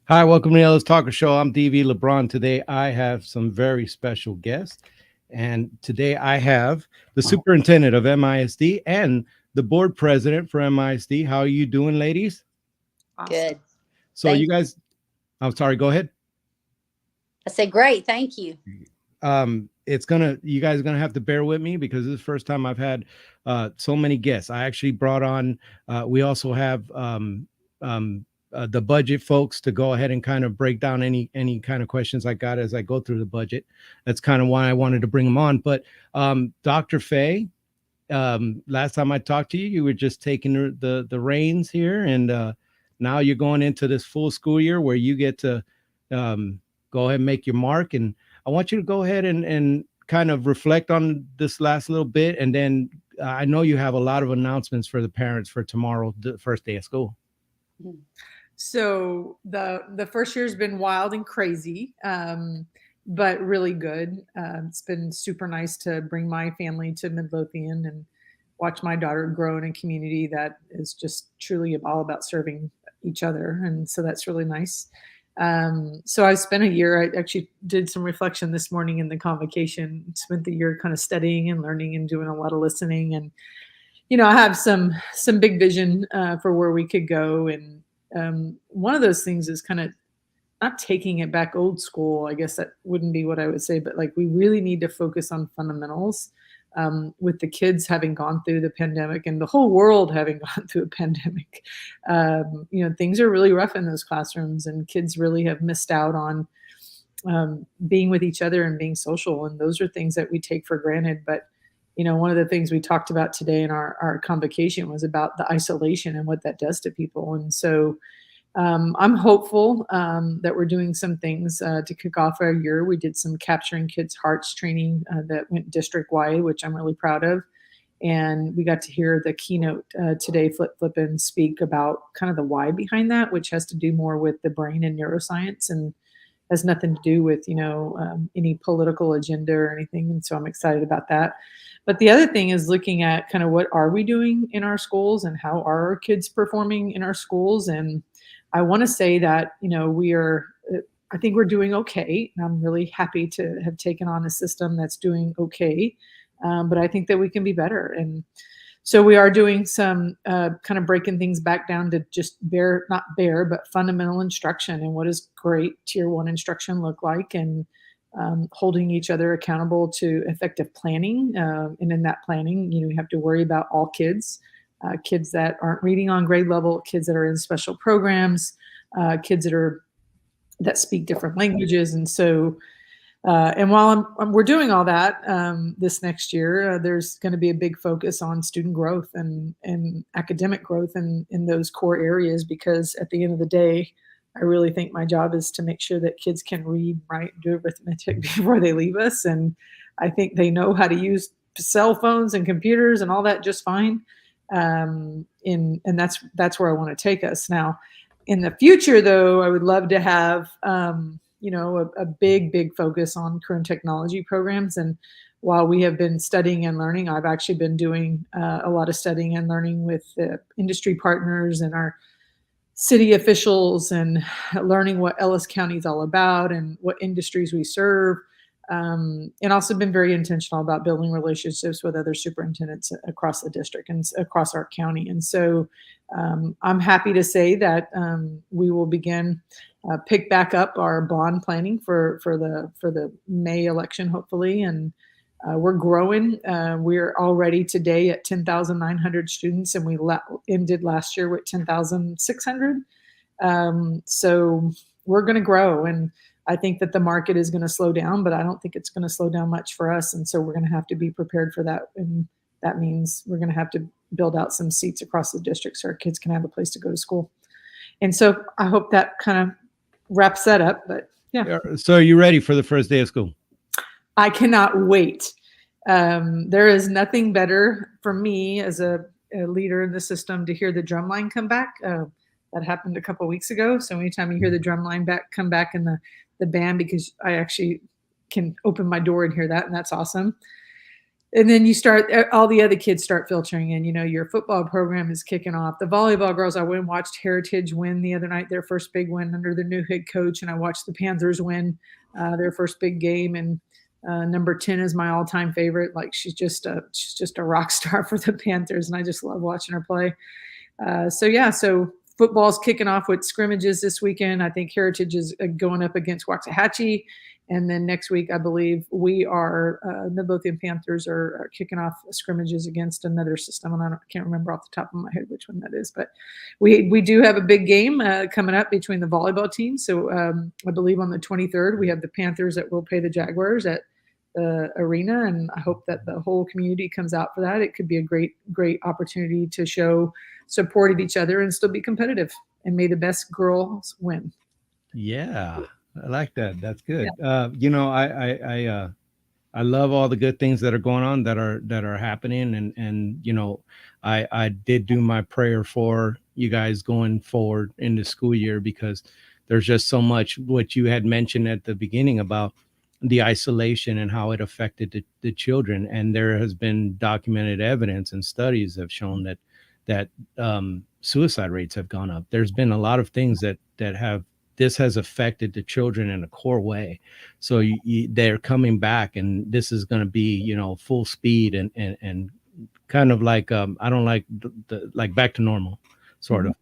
Hi, welcome to the Ellis Talker Show. I'm DV LeBron. Today I have some very special guests. And today I have the superintendent of MISD and the board president for MISD. How are you doing, ladies? Awesome. Good. So you Thank you. guys, I'm sorry, go ahead. I said, great. Thank you. You guys are gonna have to bear with me because this is the first time I've had so many guests. I actually brought on we also have um the budget folks to go ahead and kind of break down any kind of questions I got as I go through the budget. That's kind of why I wanted to bring them on. But Dr. Faye, last time I talked to you, you were just taking the reins here, and now you're going into this full school year where you get to go ahead and make your mark. And I want you to go ahead and kind of reflect on this last little bit, and then I know you have a lot of announcements for the parents for tomorrow, the first day of school. So the first year's been wild and crazy, but really good. It's been super nice to bring my family to Midlothian and watch my daughter grow in a community that is just truly all about serving each other, and so that's really nice. So I spent a year. I actually did some reflection this morning in the convocation. Spent the year kind of studying and learning and doing a lot of listening, and I have some big vision for where we could go. And one of those things is kind of not taking it back old school. I guess that wouldn't be what I would say, but like we really need to focus on fundamentals. With the kids having gone through the pandemic and the whole world having gone through a pandemic, things are really rough in those classrooms, and kids really have missed out on being with each other and being social. And those are things that we take for granted. But one of the things we talked about today in our convocation was about the isolation and what that does to people. And so I'm hopeful that we're doing some things to kick off our year. We did some Capturing Kids' Hearts training that went district-wide, which I'm really proud of. And we got to hear the keynote today, Flip Flippin speak about kind of the why behind that, which has to do more with the brain and neuroscience, and has nothing to do with, any political agenda or anything. And so I'm excited about that. But the other thing is looking at kind of what are we doing in our schools and how are our kids performing in our schools. And I want to say that, I think we're doing okay. And I'm really happy to have taken on a system that's doing okay. But I think that we can be better. And so we are doing some kind of breaking things back down to just but fundamental instruction, and what does great tier 1 instruction look like, and holding each other accountable to effective planning. And in that planning, you have to worry about all kids. Kids that aren't reading on grade level, kids that are in special programs, kids that speak different languages. And so, and while we're doing all that this next year, there's going to be a big focus on student growth and academic growth in those core areas, because at the end of the day, I really think my job is to make sure that kids can read, write, and do arithmetic before they leave us. And I think they know how to use cell phones and computers and all that just fine. And that's where I want to take us. Now, in the future, though, I would love to have a big focus on current technology programs. And while we have been studying and learning, I've actually been doing a lot of studying and learning with industry partners and our city officials, and learning what Ellis County is all about and what industries we serve. And also been very intentional about building relationships with other superintendents across the district and across our county. And so I'm happy to say that we will begin pick back up our bond planning for the May election, hopefully. And we're growing. We're already today at 10,900 students, and we ended last year with 10,600. So we're going to grow, and I think that the market is going to slow down, but I don't think it's going to slow down much for us. And so we're going to have to be prepared for that. And that means we're going to have to build out some seats across the district so our kids can have a place to go to school. And so I hope that kind of wraps that up. But yeah. So are you ready for the first day of school? I cannot wait. There is nothing better for me as a leader in the system to hear the drum line come back. That happened a couple of weeks ago. So anytime you hear the drum line come back in the band, because I actually can open my door and hear that, and that's awesome. And then you start, all the other kids start filtering in. Your football program is kicking off. The volleyball girls, I went and watched Heritage win the other night, their first big win under the new head coach, and I watched the Panthers win their first big game. And number 10 is my all-time favorite. Like, she's just a rock star for the Panthers, and I just love watching her play. So football's kicking off with scrimmages this weekend. I think Heritage is going up against Waxahachie. And then next week, I believe Midlothian Panthers are kicking off scrimmages against another system. And I can't remember off the top of my head which one that is. But we do have a big game coming up between the volleyball teams. So I believe on the 23rd, we have the Panthers that will play the Jaguars at the arena. And I hope that the whole community comes out for that. It could be a great opportunity to show support of each other and still be competitive. And may the best girls win. Yeah. I like that. That's good. Yeah. I love all the good things that are going on that are happening. And I did do my prayer for you guys going forward in the school year, because there's just so much what you had mentioned at the beginning about the isolation and how it affected the children. And there has been documented evidence and studies have shown that suicide rates have gone up. There's been a lot of things that this has affected the children in a core way. So they're coming back, and this is going to be, full speed and kind of like, I don't like like back to normal sort of.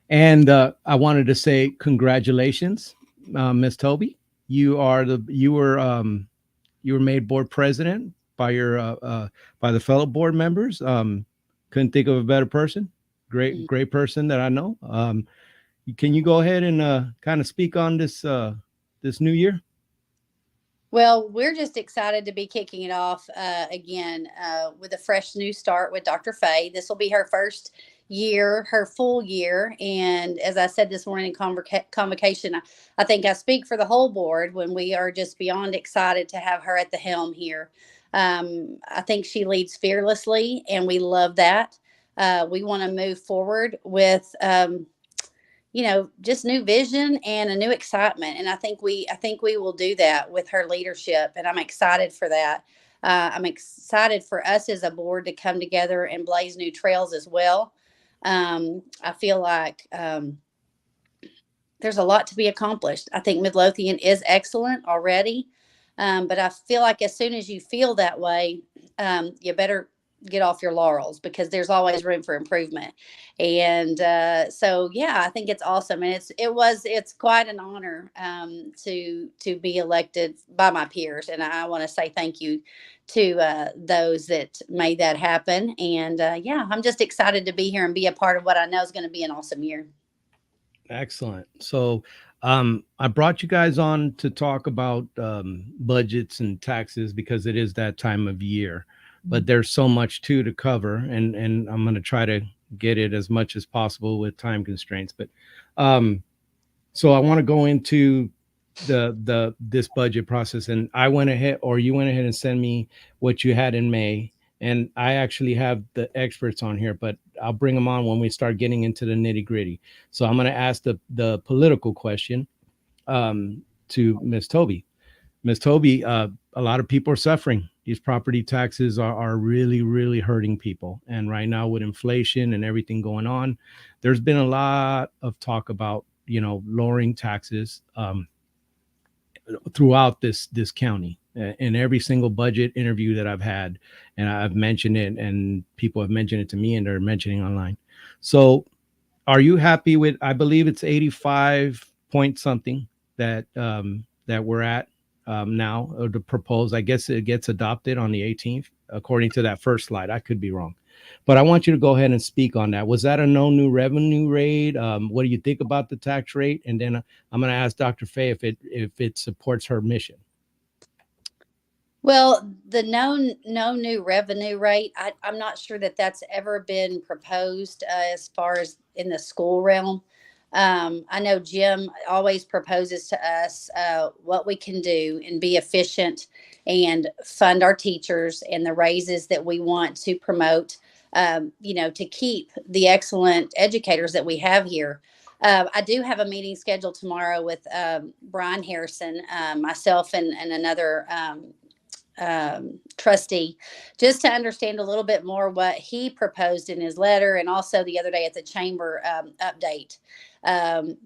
And I wanted to say congratulations, Miss Tobey. You were made board president by by the fellow board members. Couldn't think of a better person. Great person that I know. Can you go ahead and kind of speak on this new year? Well, we're just excited to be kicking it off again with a fresh new start with Dr. Faye. This will be her first year, her full year. And as I said this morning in convocation, I think I speak for the whole board when we are just beyond excited to have her at the helm here. I think she leads fearlessly, and we love that. We want to move forward with, just new vision and a new excitement. And I think we will do that with her leadership. And I'm excited for that. I'm excited for us as a board to come together and blaze new trails as well. I feel like there's a lot to be accomplished. I think Midlothian is excellent already. But I feel like as soon as you feel that way, you better get off your laurels, because there's always room for improvement. And I think it's awesome. And it's quite an honor to be elected by my peers. And I want to say thank you to those that made that happen. And I'm just excited to be here and be a part of what I know is going to be an awesome year. Excellent. So I brought you guys on to talk about budgets and taxes because it is that time of year. But there's so much to cover, and I'm going to try to get it as much as possible with time constraints. But so I want to go into this budget process, and you went ahead and sent me what you had in May, and I actually have the experts on here, but I'll bring them on when we start getting into the nitty gritty. So I'm going to ask the political question to Ms. Tobey. Ms. Tobey, a lot of people are suffering. These property taxes are really, really hurting people. And right now with inflation and everything going on, there's been a lot of talk about, lowering taxes throughout this county. In every single budget interview that I've had, and I've mentioned it, and people have mentioned it to me, and they're mentioning online. So are you happy with, I believe it's 85 point something that we're at now, or the proposed, I guess it gets adopted on the 18th, according to that first slide. I could be wrong, but I want you to go ahead and speak on that. Was that a no new revenue rate? What do you think about the tax rate? And then I'm going to ask Dr. Faye if it supports her mission. Well, the no new revenue rate, I'm not sure that that's ever been proposed as far as in the school realm. I know Jim always proposes to us what we can do and be efficient and fund our teachers and the raises that we want to promote, to keep the excellent educators that we have here. I do have a meeting scheduled tomorrow with Brian Harrison, myself, and another trustee, just to understand a little bit more what he proposed in his letter, and also the other day at the chamber update.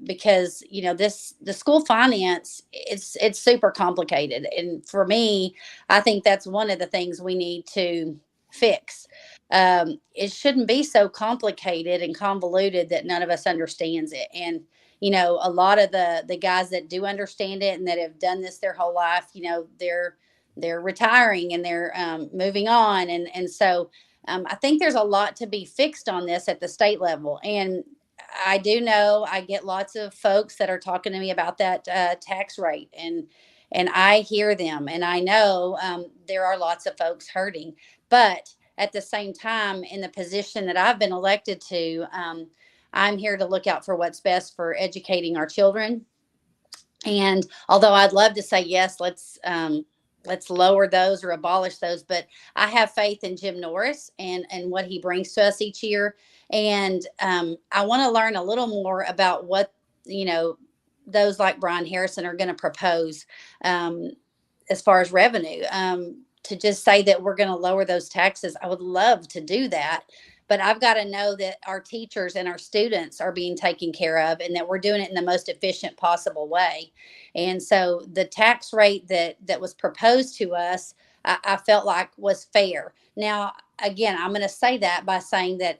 Because the school finance, it's super complicated, and for me, I think that's one of the things we need to fix. It shouldn't be so complicated and convoluted that none of us understands it. And a lot of the guys that do understand it and that have done this their whole life, they're retiring and they're moving on, and so I think there's a lot to be fixed on this at the state level. And I do know I get lots of folks that are talking to me about that tax rate, and I hear them, and I know there are lots of folks hurting. But at the same time, in the position that I've been elected to, I'm here to look out for what's best for educating our children. And although I'd love to say yes, let's lower those or abolish those, but I have faith in Jim Norris and what he brings to us each year. And I want to learn a little more about what those like Brian Harrison are going to propose as far as revenue. To just say that we're going to lower those taxes, I would love to do that. But I've got to know that our teachers and our students are being taken care of, and that we're doing it in the most efficient possible way. And so the tax rate that was proposed to us, I felt like was fair. Now, again, I'm going to say that by saying that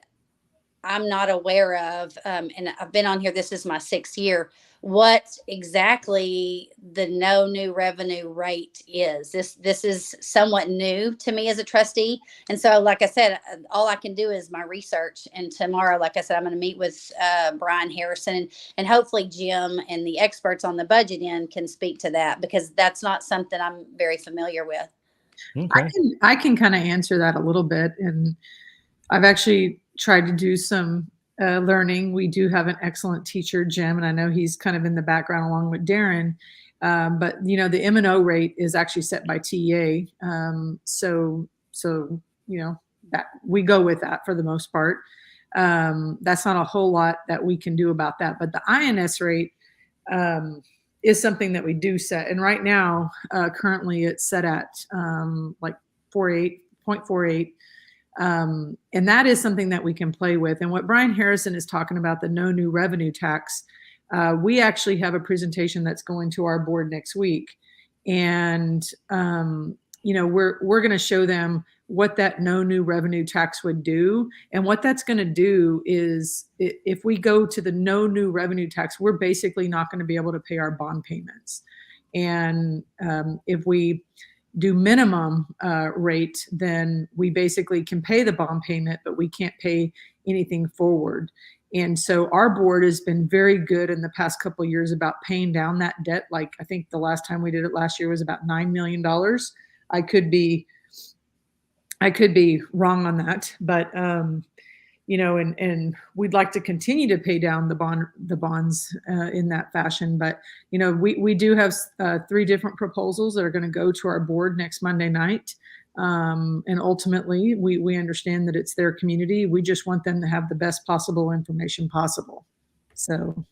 I'm not aware of, and I've been on here, this is my 6th year, what exactly the no new revenue rate is. This is somewhat new to me as a trustee. And so, like I said, all I can do is my research. And tomorrow, like I said, I'm going to meet with Brian Harrison, and hopefully Jim and the experts on the budget end can speak to that, because that's not something I'm very familiar with. Okay. I can kind of answer that a little bit. And I've actually tried to do some learning. We do have an excellent teacher, Jim, and I know he's kind of in the background along with Darren. But the M&O rate is actually set by TEA. So that we go with that for the most part. That's not a whole lot that we can do about that. But the INS rate is something that we do set. And right now, currently it's set at like 0.48. And that is something that we can play with. And what Brian Harrison is talking about, the no new revenue tax, we actually have a presentation that's going to our board next week. And, we're going to show them what that no new revenue tax would do. And what that's going to do is, if we go to the no new revenue tax, we're basically not going to be able to pay our bond payments. And if we do minimum rate, then we basically can pay the bond payment, but we can't pay anything forward. And so our board has been very good in the past couple of years about paying down that debt. Like, I think the last time we did it last year was about $9 million. I could be wrong on that, but and we'd like to continue to pay down the bonds in that fashion. But we do have 3 different proposals that are going to go to our board next Monday night. And ultimately, we understand that it's their community. We just want them to have the best possible information possible. So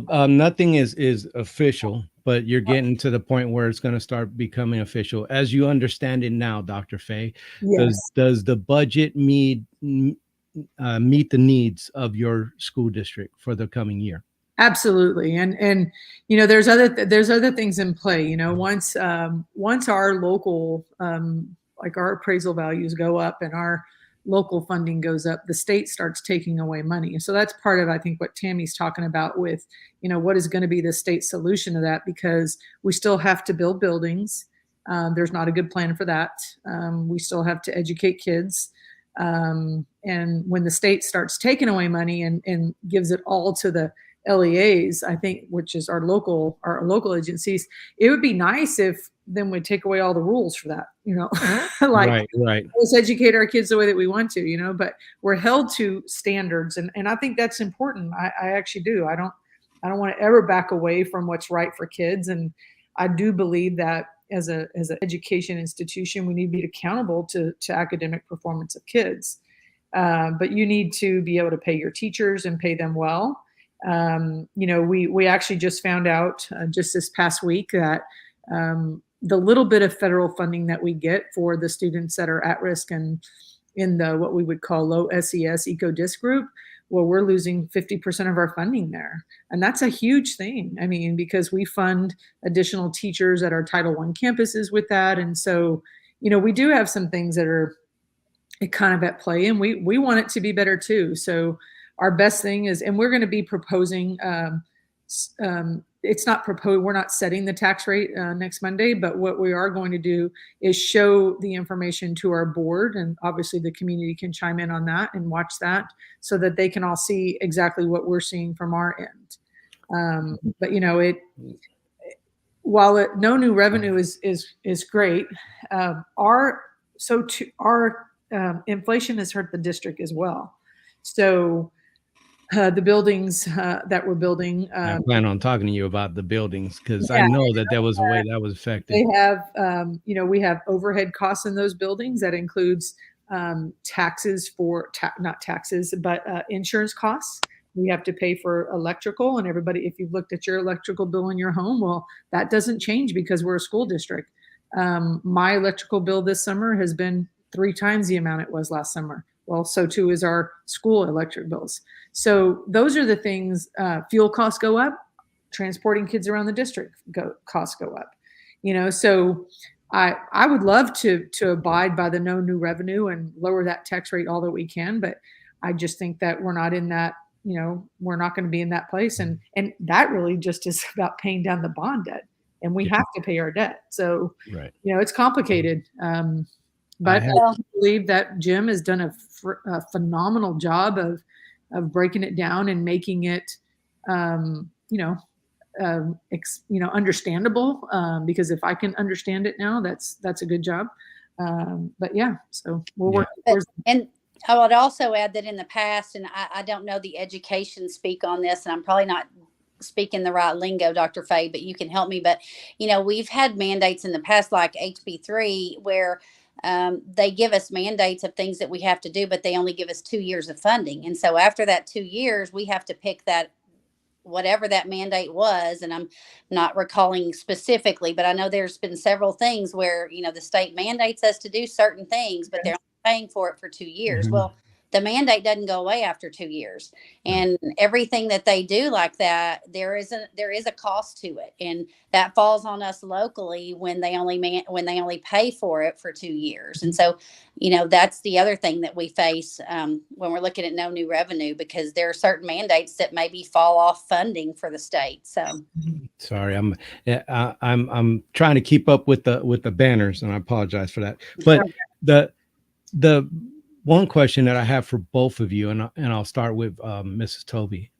nothing is official, but you're getting to the point where it's going to start becoming official. As you understand it now, Dr. Faye, yes. does the budget meet the needs of your school district for the coming year? Absolutely. And there's other things in play. Once our local like our appraisal values go up and our local funding goes up, the state starts taking away money. So that's part of, I think, what Tami's talking about with, what is going to be the state solution to that, because we still have to build buildings. There's not a good plan for that. We still have to educate kids. And when the state starts taking away money and gives it all to the LEAs, I think, which is our local agencies, it would be nice if then we take away all the rules for that, like right. Let's educate our kids the way that we want to, but we're held to standards. And I think that's important. I actually do. I don't want to ever back away from what's right for kids. And I do believe that as an education institution, we need to be accountable to academic performance of kids. But you need to be able to pay your teachers and pay them well. We actually just found out just this past week that the little bit of federal funding that we get for the students that are at risk and in the what we would call low SES eco disc group, well, we're losing 50% of our funding there. And that's a huge thing. I mean, because we fund additional teachers at our Title I campuses with that. And so, we do have some things that are kind of at play, and we want it to be better too. So our best thing is, and we're going to be proposing, it's not proposed, we're not setting the tax rate next Monday, but what we are going to do is show the information to our board, and obviously the community can chime in on that and watch that so that they can all see exactly what we're seeing from our end. But while no new revenue is great, our inflation has hurt the district as well. So the buildings that we're building. I plan on talking to you about the buildings because Yeah, I know that there was a way that was affected. They have, we have overhead costs in those buildings that includes taxes for not taxes, but insurance costs. We have to pay for electrical, and everybody, if you've looked at your electrical bill in your home, well, that doesn't change because we're a school district. My electrical bill this summer has been 3 times the amount it was last summer. Well, so too is our school electric bills. So those are the things. Fuel costs go up, transporting kids around the district costs go up. So I would love to abide by the no new revenue and lower that tax rate all that we can, but I just think that we're not in that. We're not going to be in that place, and that really just is about paying down the bond debt, and we have to pay our debt. So right. It's complicated. But I believe that Jim has done a phenomenal job of breaking it down and making it, understandable. Because if I can understand it now, that's a good job. But yeah, so we'll work towards. And I would also add that in the past, and I don't know the education speak on this, and I'm probably not speaking the right lingo, Dr. Fay, but you can help me. But we've had mandates in the past, like HB3, where they give us mandates of things that we have to do, but they only give us 2 years of funding. And so after that 2 years, we have to pick that, whatever that mandate was. And I'm not recalling specifically, but I know there's been several things where, the state mandates us to do certain things, but they're paying for it for 2 years. Mm-hmm. Well, the mandate doesn't go away after 2 years, and everything that they do like that, there is a cost to it, and that falls on us locally when they only pay for it for 2 years. And so, that's the other thing that we face when we're looking at no new revenue, because there are certain mandates that maybe fall off funding for the state. So, sorry, I'm trying to keep up with the banners, and I apologize for that. But the one question that I have for both of you, and I'll start with Mrs. Tobey.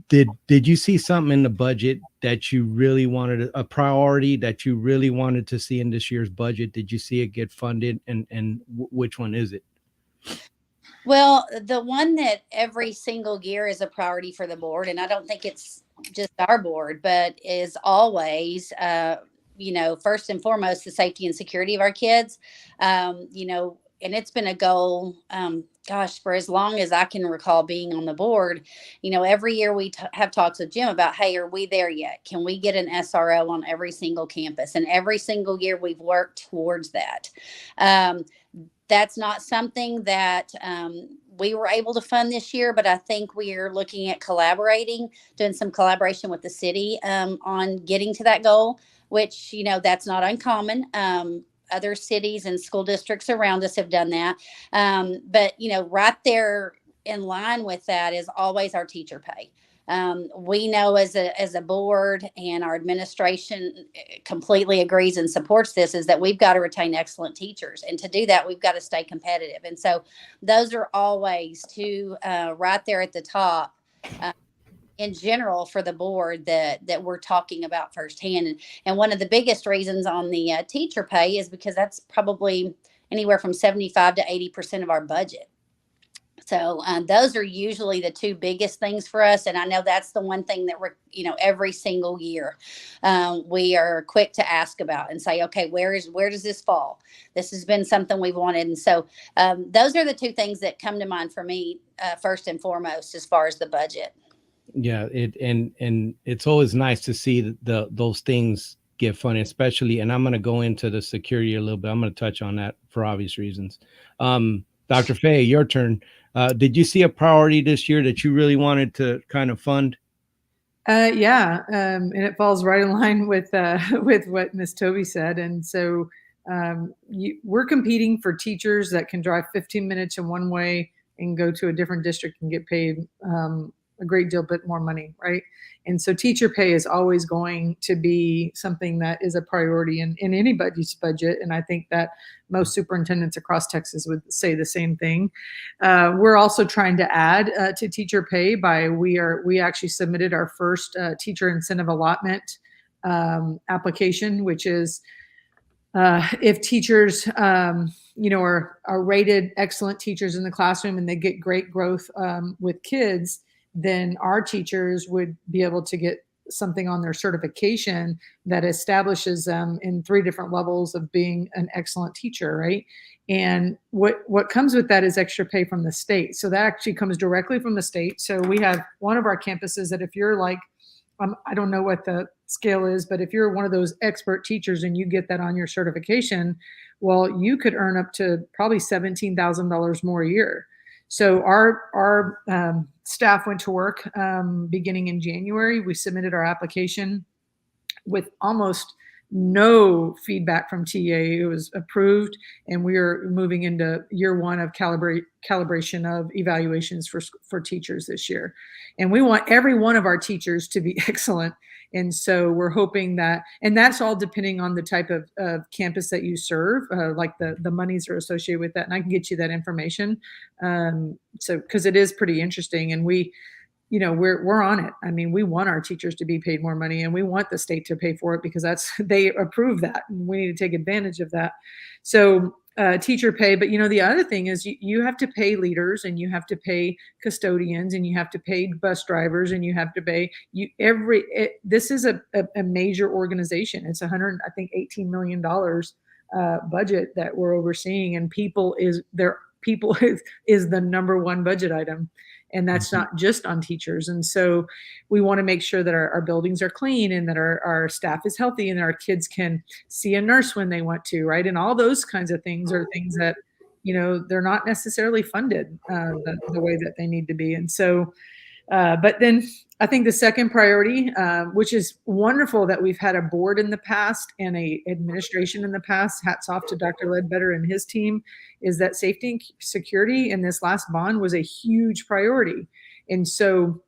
Did you see something in the budget that you really wanted, a priority that you really wanted to see in this year's budget? Did you see it get funded, and which one is it? Well, the one that every single year is a priority for the board, and I don't think it's just our board, but is always, first and foremost, the safety and security of our kids. And it's been a goal, for as long as I can recall being on the board. Every year we have talks with Jim about, hey, are we there yet? Can we get an SRO on every single campus? And every single year we've worked towards that. That's not something that we were able to fund this year, but I think we are looking at doing some collaboration with the city on getting to that goal, which, that's not uncommon. Other cities and school districts around us have done that. But, right there in line with that is always our teacher pay. We know as a board, and our administration completely agrees and supports this, is that we've got to retain excellent teachers. And to do that, we've got to stay competitive. And so those are always two right there at the top. In general for the board that we're talking about firsthand. And one of the biggest reasons on the teacher pay is because that's probably anywhere from 75 to 80% of our budget. So those are usually the two biggest things for us. And I know that's the one thing that we're, every single year we are quick to ask about and say, okay, where does this fall? This has been something we've wanted. And so those are the two things that come to mind for me first and foremost, as far as the budget. Yeah, and it's always nice to see those things get funding, especially, and I'm going to go into the security a little bit. I'm going to touch on that for obvious reasons. Dr. Faye, your turn. Did you see a priority this year that you really wanted to kind of fund? Yeah, and it falls right in line with what Miss Tobey said. And so we're competing for teachers that can drive 15 minutes in one way and go to a different district and get paid a great deal bit more money, right? And so teacher pay is always going to be something that is a priority in anybody's budget. And I think that most superintendents across Texas would say the same thing. We're also trying to add to teacher pay by we actually submitted our first teacher incentive allotment application, which is if teachers are rated excellent teachers in the classroom and they get great growth with kids, then our teachers would be able to get something on their certification that establishes them in 3 different levels of being an excellent teacher, right? And what comes with that is extra pay from the state. So that actually comes directly from the state. So we have one of our campuses that if you're like, I don't know what the scale is, but if you're one of those expert teachers and you get that on your certification, well, you could earn up to probably $17,000 more a year. So our staff went to work beginning in January. We submitted our application with almost no feedback from TA. It was approved, and we are moving into year 1 of calibration of evaluations for teachers this year. And we want every one of our teachers to be excellent. And so we're hoping that, and that's all depending on the type of campus that you serve, like the monies are associated with that. And I can get you that information. So, because it is pretty interesting, and we're on it. I mean, we want our teachers to be paid more money, and we want the state to pay for it because they approve that, and we need to take advantage of that. So teacher pay, but the other thing is you have to pay leaders, and you have to pay custodians, and you have to pay bus drivers, and you have to pay this is a major organization. It's $18 million budget that we're overseeing, and people is the number one budget item. And that's not just on teachers. And so we want to make sure that our buildings are clean, and that our staff is healthy, and that our kids can see a nurse when they want to, right? And all those kinds of things are things that, they're not necessarily funded the way that they need to be. And so, but then I think the second priority, which is wonderful that we've had a board in the past and a administration in the past, hats off to Dr. Ledbetter and his team, is that safety and security in this last bond was a huge priority. And so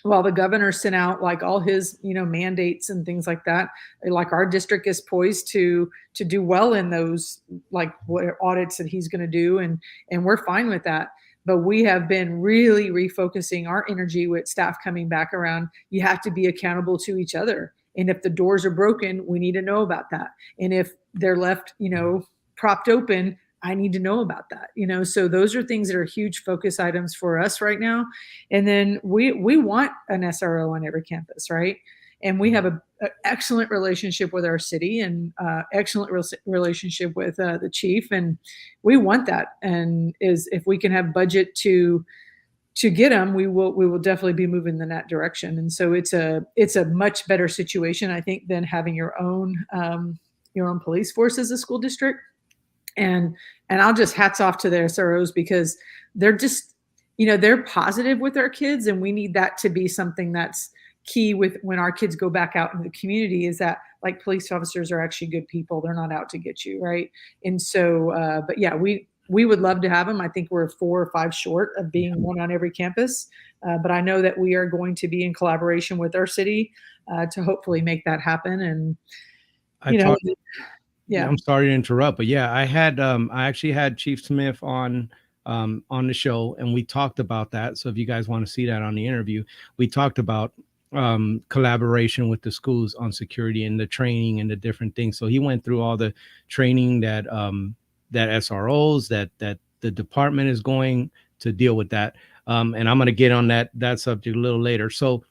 while the governor sent out like all his, mandates and things like that, like our district is poised to do well in those, like what audits that he's going to do. And we're fine with that. But we have been really refocusing our energy with staff coming back around. You have to be accountable to each other. And if the doors are broken, we need to know about that. And if they're left, propped open, I need to know about that. So those are things that are huge focus items for us right now. And then we want an SRO on every campus, right? And we have an excellent relationship with our city, and excellent relationship with the chief, and we want that. And if we can have budget to get them, we will definitely be moving in that direction. And so it's a much better situation, I think, than having your own police force as a school district. And I'll just hats off to the SROs, because they're just they're positive with our kids, and we need that to be something that's key with when our kids go back out in the community, is that like police officers are actually good people. They're not out to get you, right? And so, but yeah, we would love to have them. I think we're 4 or 5 short of being one on every campus. But I know that we are going to be in collaboration with our city to hopefully make that happen. And, yeah, I'm sorry to interrupt, but yeah, I actually had Chief Smith on the show, and we talked about that. So if you guys want to see that on the interview, we talked about collaboration with the schools on security and the training and the different things. So he went through all the training that SROs, that the department is going to deal with that. And I'm going to get on that subject a little later. So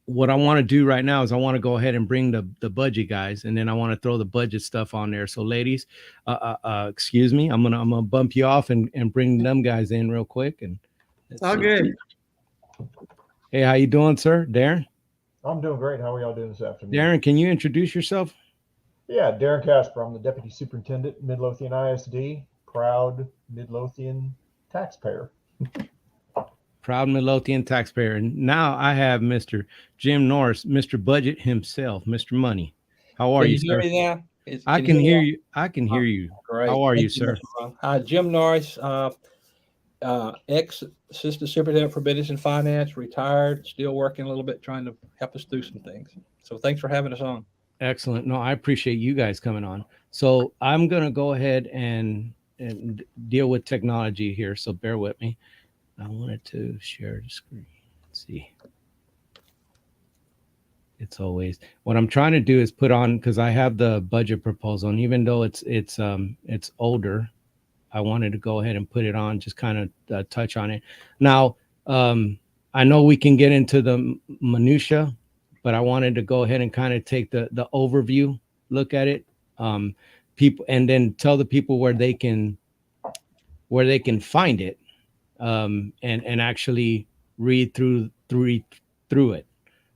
what I want to do right now is I want to go ahead and bring the budget guys, and then I want to throw the budget stuff on there. So ladies, excuse me, I'm gonna bump you off and bring them guys in real quick. And it's all good. Hey, how you doing, sir? Darren? I'm doing great. How are y'all doing this afternoon? Darren, can you introduce yourself? Yeah, Darren Casper. I'm the Deputy Superintendent, Midlothian ISD, proud Midlothian taxpayer. Proud Midlothian taxpayer. And now I have Mr. Jim Norris, Mr. Budget himself, Mr. Money. How are Can you, you hear sir? me now? I can hear you. I can hear you. Great. How are you, Thank sir? Mr. Ron. Hi, Jim Norris, ex Assistant Superintendent for Business and Finance, retired, still working a little bit, trying to help us through some things. So thanks for having us on. Excellent. No, I appreciate you guys coming on. So I'm gonna go ahead and deal with technology here. So bear with me. I wanted to share the screen. Let's see. It's always what I'm trying to do is put on, because I have the budget proposal, and even though it's older, I wanted to go ahead and put it on, just kind of touch on it. Now, I know we can get into the minutia, but I wanted to go ahead and kind of take the overview, look at it, people, and then tell the people where they can find it, and actually read through it.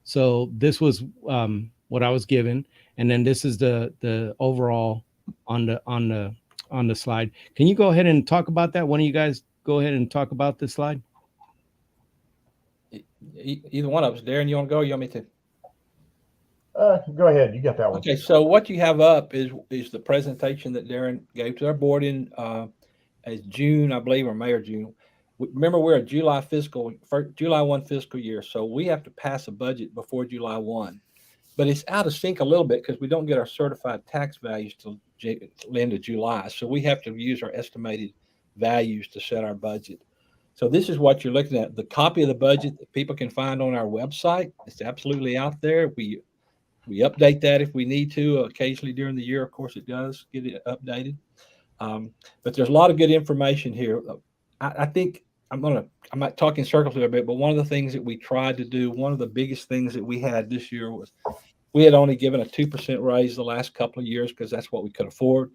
So this was what I was given, and then this is the overall on the slide. Can you go ahead and talk about that? One of you guys go ahead and talk about this slide. Either one of us. Darren, you want to go? Or you want me to? Go ahead. You got that one. Okay. So what you have up is the presentation that Darren gave to our board in as June, I believe, or May or June. Remember, we're a July 1 fiscal year, so we have to pass a budget before July 1. But it's out of sync a little bit because we don't get our certified tax values till the end of July. So we have to use our estimated values to set our budget. So this is what you're looking at. The copy of the budget that people can find on our website. It's absolutely out there. We update that if we need to occasionally during the year. Of course, it does get it updated. But there's a lot of good information here. I think I'm not talking circles a little bit, but one of the things that we tried to do, one of the biggest things that we had this year was we had only given a 2% raise the last couple of years because that's what we could afford.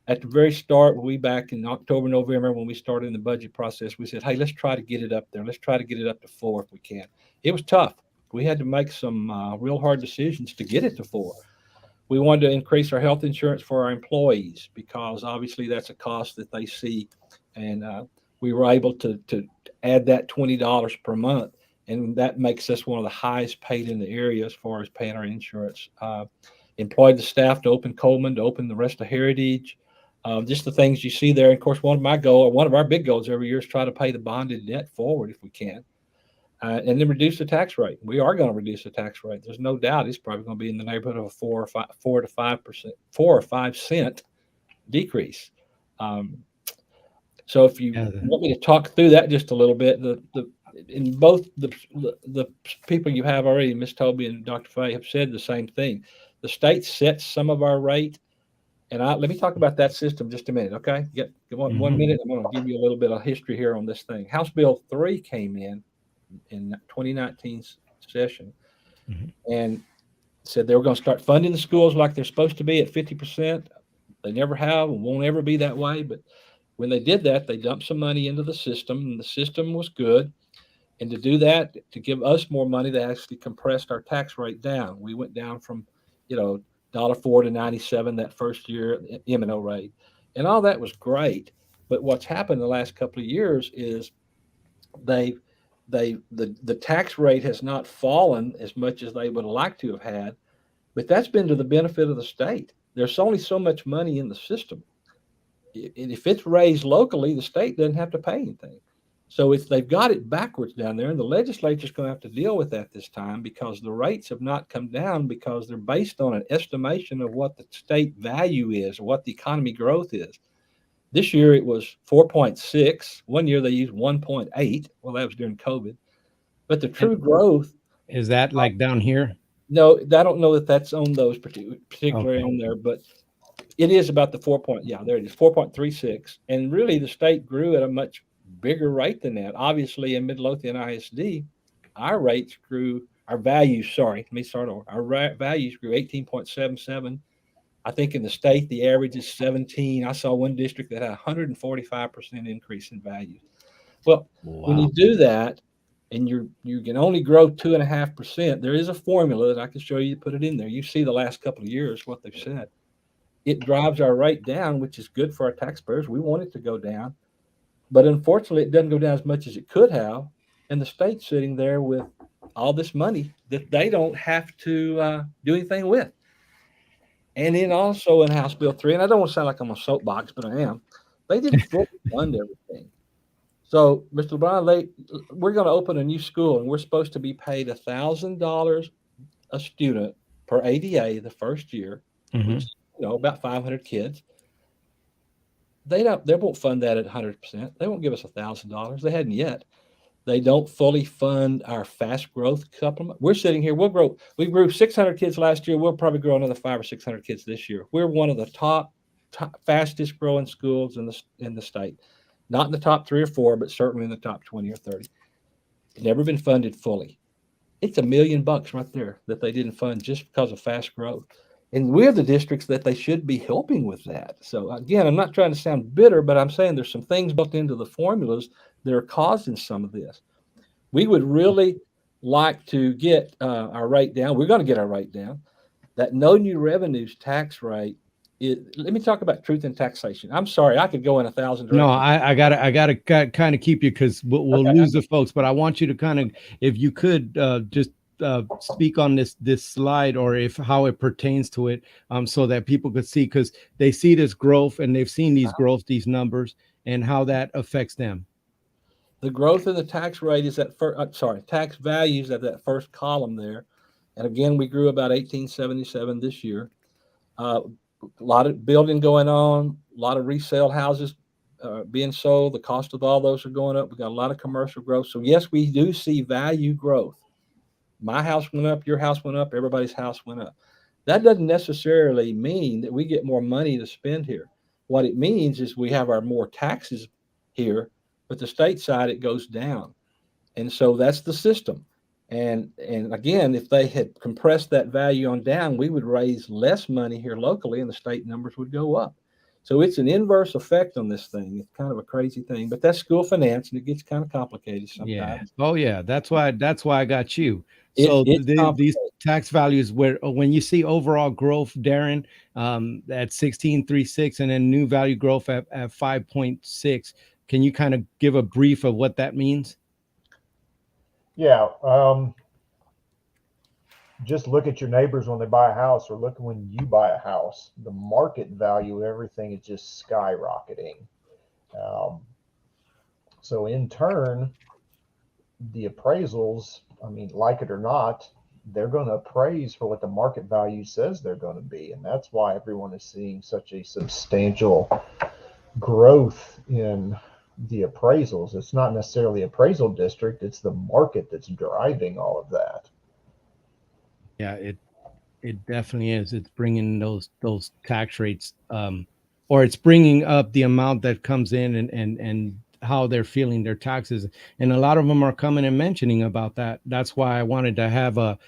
At the very start, back in October, November, when we started in the budget process, we said, hey, let's try to get it up there. Let's try to get it up to 4 if we can. It was tough. We had to make some real hard decisions to get it to 4. We wanted to increase our health insurance for our employees because obviously that's a cost that they see. And we were able to add that $20 per month. And that makes us one of the highest paid in the area as far as paying our insurance. Employed the staff to open Coleman, to open the rest of Heritage. Just the things you see there. And of course, one of our big goals every year is try to pay the bonded debt forward if we can. And then reduce the tax rate. We are going to reduce the tax rate. There's no doubt it's probably going to be in the neighborhood of a 4 or 5 cent decrease. So if you want me to talk through that just a little bit, in both the people you have already, Ms. Tobey and Dr. Fay, have said the same thing. The state sets some of our rate, and let me talk about that system just a minute, okay? Get one minute. I'm going to give you a little bit of history here on this thing. House Bill 3 came in 2019 session, and said they were going to start funding the schools like they're supposed to be at 50%. They never have and won't ever be that way, but when they did that, they dumped some money into the system, and the system was good. And to do that, to give us more money, they actually compressed our tax rate down. We went down from, $1.04 to 97 that first year M&O rate, and all that was great. But what's happened the last couple of years is the tax rate has not fallen as much as they would have liked to have had, but that's been to the benefit of the state. There's only so much money in the system. If it's raised locally, the state doesn't have to pay anything. So if they've got it backwards down there, and the legislature's going to have to deal with that this time because the rates have not come down because they're based on an estimation of what the state value is or what the economy growth is. This year it was 4.6. One year they used 1.8. Well, that was during COVID. But the true growth is that like down here? No, I don't know that that's on those particularly on there, but it is about the 4. Yeah, there it is, 4.36. And really the state grew at a much bigger rate than that. Obviously in Midlothian ISD, our values grew, our values grew 18.77. I think in the state, the average is 17. I saw one district that had 145% increase in value. Well, when you do that, and you can only grow 2.5%. There is a formula that I can show you to put it in there. You see the last couple of years what they've said. It drives our rate down, which is good for our taxpayers. We want it to go down, but unfortunately, it doesn't go down as much as it could have. And the state's sitting there with all this money that they don't have to do anything with. And then also in House Bill 3, and I don't want to sound like I'm a soapbox, but I am, they didn't fully fund everything. So, Mr. LeBron, we're going to open a new school, and we're supposed to be paid $1,000 a student per ADA the first year, which is about 500 kids. They won't fund that at 100%. They won't give us $1,000. They hadn't yet. They don't fully fund our fast growth supplement. We're sitting here. We grew 600 kids last year. We'll probably grow another 500 or 600 kids this year. We're one of the top fastest growing schools in the state. Not in the top 3 or 4, but certainly in the top 20 or 30. It's never been funded fully. It's $1 million right there that they didn't fund just because of fast growth. And we're the districts that they should be helping with that. So again, I'm not trying to sound bitter, but I'm saying there's some things built into the formulas that are causing some of this. We would really like to get our rate down. We're going to get our rate down. That no new revenues tax rate. Let me talk about truth in taxation. I'm sorry, I could go in 1,000 directions. No, I gotta kind of keep you because we'll lose the folks. But I want you to kind of, if you could, just speak on this slide, or how it pertains to it, so that people could see, because they see this growth and they've seen these numbers, and how that affects them. The growth in the tax rate is tax values at that first column there. And again, we grew about 1877 this year. A lot of building going on, a lot of resale houses being sold. The cost of all those are going up. We got a lot of commercial growth. So yes, we do see value growth. My house went up, your house went up, everybody's house went up. That doesn't necessarily mean that we get more money to spend here. What it means is we have our more taxes here, but the state side, it goes down. And so that's the system. And again, if they had compressed that value on down, we would raise less money here locally and the state numbers would go up. So it's an inverse effect on this thing. It's kind of a crazy thing, but that's school finance and it gets kind of complicated sometimes. Yeah. Oh yeah. That's why I got you. So these tax values, when you see overall growth, Darren, at 16.36, and then new value growth at 5.6, can you kind of give a brief of what that means? Yeah. Just look at your neighbors when they buy a house, or look when you buy a house. The market value of everything is just skyrocketing. So in turn, the appraisals, I mean, like it or not, they're going to appraise for what the market value says they're going to be. And that's why everyone is seeing such a substantial growth in the appraisals. It's not necessarily appraisal district, it's the market that's driving all of that. Yeah, it definitely is. It's bringing those tax rates, or it's bringing up the amount that comes in, and how they're feeling their taxes. And a lot of them are coming and mentioning about that. That's why I wanted to have the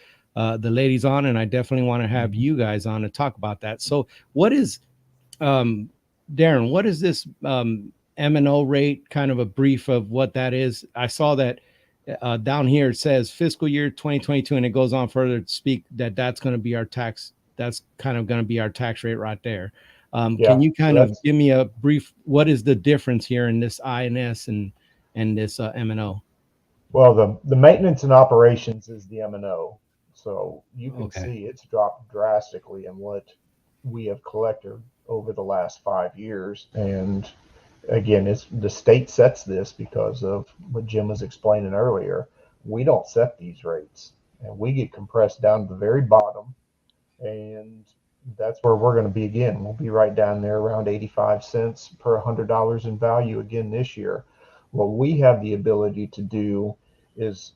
ladies on, and I definitely want to have you guys on to talk about that. So what is, Darren, what is this M&O rate? Kind of a brief of what that is. I saw that down here it says fiscal year 2022, and it goes on further to speak that's going to be our tax. That's kind of going to be our tax rate right there. Can you kind of give me a brief, what is the difference here in this INS and this M&O? Well, the maintenance and operations is the M&O. So you can see it's dropped drastically in what we have collected over the last 5 years. And again, it's the state sets this because of what Jim was explaining earlier. We don't set these rates, and we get compressed down to the very bottom, and that's where we're going to be again. We'll be right down there around 85 cents per $100 in value again this year. What we have the ability to do is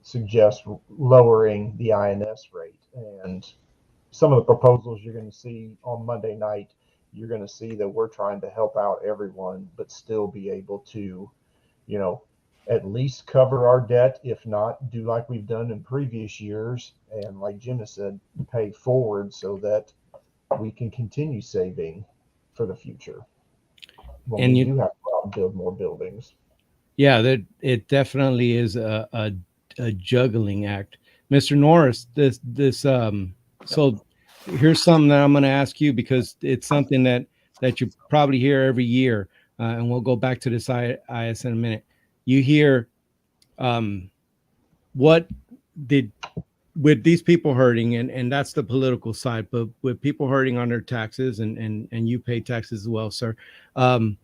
suggest lowering the INS rate. And some of the proposals you're going to see on Monday night, you're going to see that we're trying to help out everyone, but still be able to, at least cover our debt, if not do like we've done in previous years. And like Jim has said, pay forward so that we can continue saving for the future when we do have to build more buildings. Yeah, that it definitely is a juggling act. Mr. Norris, so here's something that I'm going to ask you because it's something that you probably hear every year, and we'll go back to this IS in a minute. You hear, um, what did with these people hurting, and that's the political side, but with people hurting on their taxes, and you pay taxes as well, sir. Um,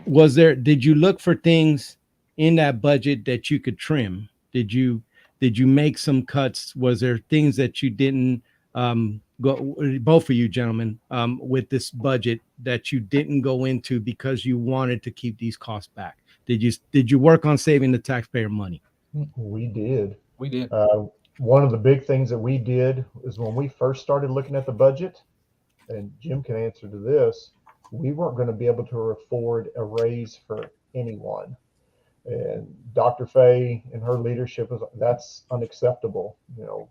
did you look for things in that budget that you could trim? Did you make some cuts? Was there things that you didn't, go, both of you gentlemen, with this budget, that you didn't go into because you wanted to keep these costs back? Did you work on saving the taxpayer money? We did. We did. One of the big things that we did is when we first started looking at the budget, and Jim can answer to this, we weren't going to be able to afford a raise for anyone. And Dr. Fay and her leadership was, that's unacceptable. You know,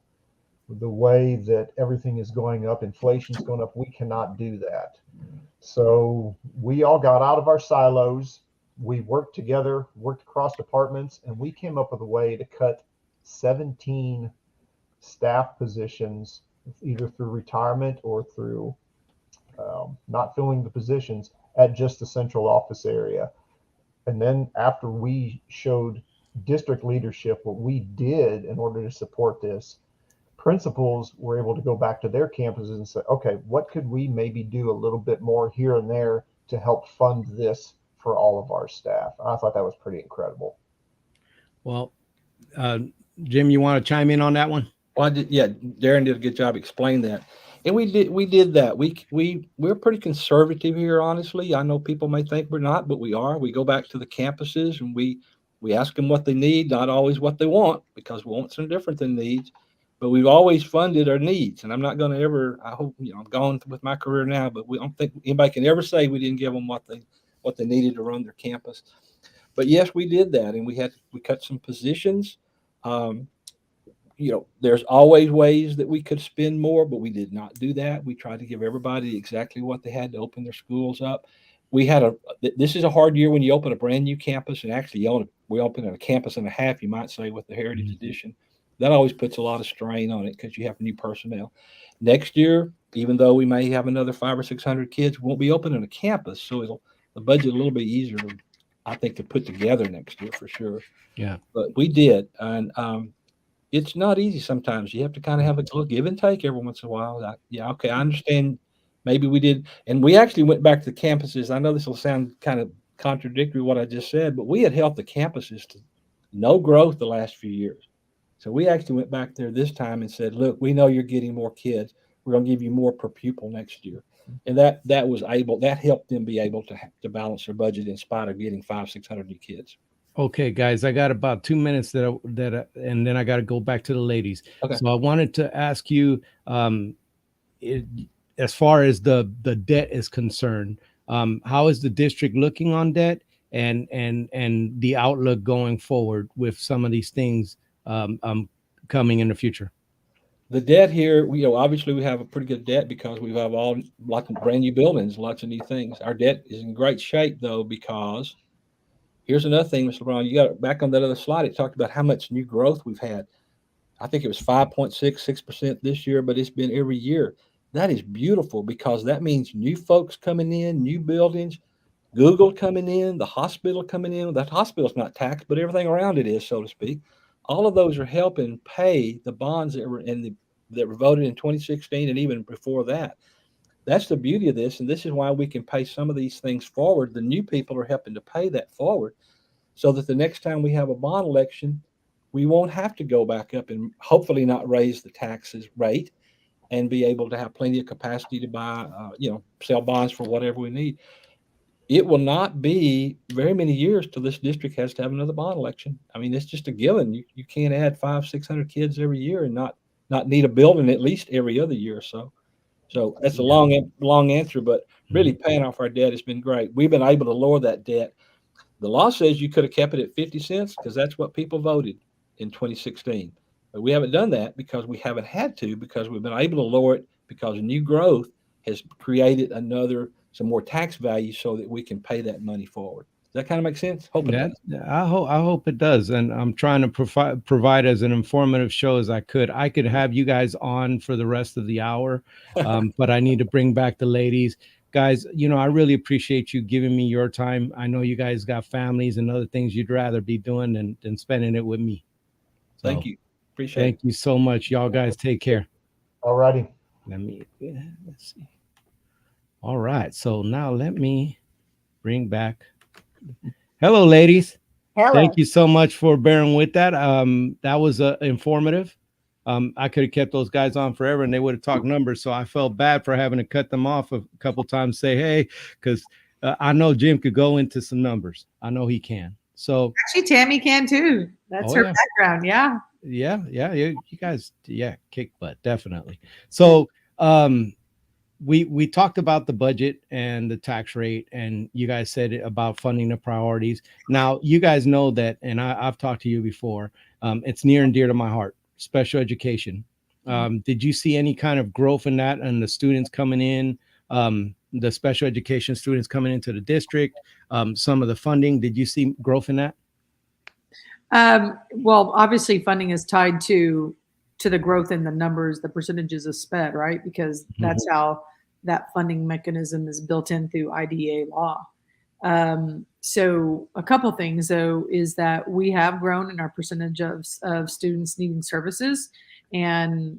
the way that everything is going up, inflation's going up, we cannot do that. So we all got out of our silos. We worked together, worked across departments, and we came up with a way to cut 17 staff positions, either through retirement or through not filling the positions at just the central office area. And then after we showed district leadership what we did in order to support this, principals were able to go back to their campuses and say, okay, what could we maybe do a little bit more here and there to help fund this for all of our staff? I thought that was pretty incredible. Well, Jim, you want to chime in on that one? Well, yeah, Darren did a good job explaining that, and we did that. We're pretty conservative here, honestly. I know people may think we're not, but we are. We go back to the campuses and we ask them what they need, not always what they want, because wants are different than needs. But we've always funded our needs, and I'm not going to ever. I hope I'm gone with my career now, but I don't think anybody can ever say we didn't give them what they needed to run their campus. But yes, we did that, and we cut some positions. There's always ways that we could spend more, but we did not do that. We tried to give everybody exactly what they had to open their schools up. This is a hard year when you open a brand new campus, and actually we open a campus and a half, you might say, with the Heritage Edition. That always puts a lot of strain on it because you have new personnel. Next year, even though we may have another 500 or 600 kids, we won't be opening a campus, so the budget a little bit easier, I think, to put together next year for sure. Yeah, but we did, and it's not easy sometimes. You have to kind of have a little give and take every once in a while. Okay, I understand. Maybe we did, and we actually went back to the campuses. I know this will sound kind of contradictory what I just said, but we had helped the campuses to no growth the last few years. So we actually went back there this time and said, look, we know you're getting more kids. We're going to give you more per pupil next year. And that helped them be able to balance their budget in spite of getting 500-600 new kids. Okay, guys, I got about 2 minutes and then I got to go back to the ladies. Okay. So I wanted to ask you, as far as the debt is concerned, how is the district looking on debt, and the outlook going forward with some of these things coming in the future? The debt here, obviously we have a pretty good debt because we have lots of brand new buildings, lots of new things. Our debt is in great shape though, because here's another thing, Mr. Brown. You got back on that other slide. It talked about how much new growth we've had. I think it was 5.66% this year, but it's been every year. That is beautiful because that means new folks coming in, new buildings, Google coming in, the hospital coming in. That hospital's not taxed, but everything around it is, so to speak. All of those are helping pay the bonds that were voted in 2016 and even before that. That's the beauty of this, and this is why we can pay some of these things forward. The new people are helping to pay that forward so that the next time we have a bond election, we won't have to go back up and hopefully not raise the taxes rate and be able to have plenty of capacity to buy, sell bonds for whatever we need. It will not be very many years till this district has to have another bond election. I mean, it's just a given. You can't add 500-600 kids every year and not need a building at least every other year or so. So that's a long answer, but really paying off our debt has been great. We've been able to lower that debt. The law says you could have kept it at 50 cents because that's what people voted in 2016. But we haven't done that because we haven't had to, because we've been able to lower it because new growth has created some more tax value so that we can pay that money forward. that kind of make sense? Hope it does. I hope it does, and I'm trying to provide as an informative show as I could. I could have you guys on for the rest of the hour, but I need to bring back the ladies. Guys, I really appreciate you giving me your time. I know you guys got families and other things you'd rather be doing than spending it with me. So, Thank you. Appreciate thank you so much. Y'all guys take care. All righty. Let's see. All right. So now let me bring back. Hello, ladies. Hello. Thank you so much for bearing with that. That was informative. I could have kept those guys on forever and they would have talked numbers. So I felt bad for having to cut them off a couple times, say, hey, because I know Jim could go into some numbers. I know he can. So actually, Tami can too. That's her background. Yeah. Yeah. You guys, kick butt, definitely. So we talked about the budget and the tax rate, and you guys said about funding the priorities. Now, you guys know that, and I've talked to you before. It's near and dear to my heart. Special education. Did you see any kind of growth in that and the students coming in, the special education students coming into the district, some of the funding? Did you see growth in that? Well, obviously funding is tied to the growth in the numbers, the percentages of SPED, right? Because that's how that funding mechanism is built in through IDEA law. So a couple things though is that we have grown in our percentage of students needing services, and